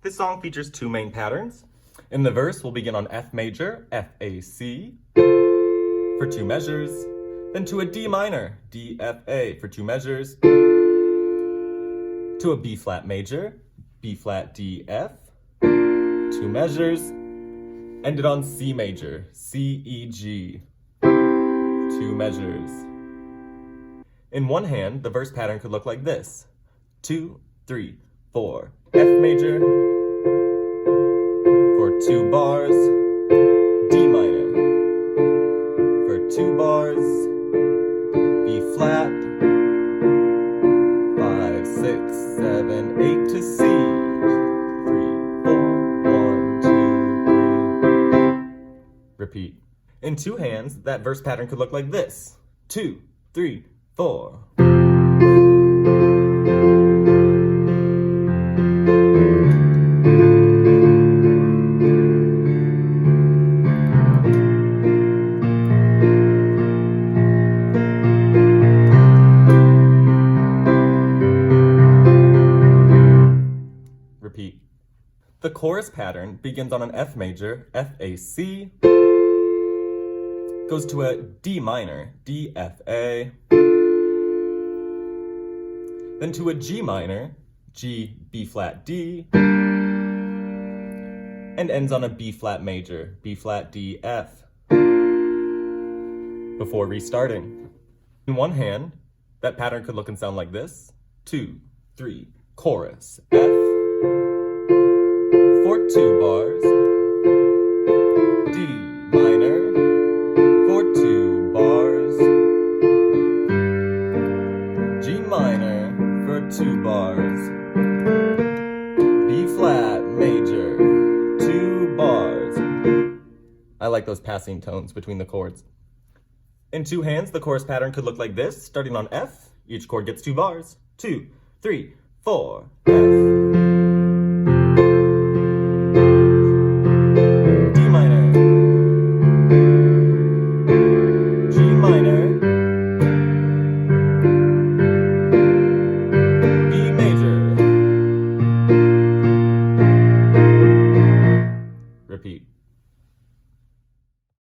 This song features two main patterns. In the verse, we'll begin on F major, F-A-C, for two measures, then to a D minor, D-F-A, for two measures, to a B flat major, B flat D-F, two measures, ended on C major, C-E-G, two measures. In one hand, the verse pattern could look like this: 2, 3, 4, F major, for 2 bars, D minor, for 2 bars, B flat, 5, 6, 7, 8 to C, 3, 4, 1, 2, 3. Repeat. In two hands, that verse pattern could look like this: 2, 3, 4. Repeat. The chorus pattern begins on an F major, F-A-C, goes to a D minor, D-F-A, then to a G minor, G, B flat D, and ends on a B flat major, B flat D, F, before restarting. In one hand, that pattern could look and sound like this: 2, 3, chorus, F, for 2 bars, D minor, for 2 bars, G minor, for 2 bars, B flat major, 2 bars. I like those passing tones between the chords. In two hands, the chorus pattern could look like this, starting on F. Each chord gets 2 bars. 2, 3, 4, F.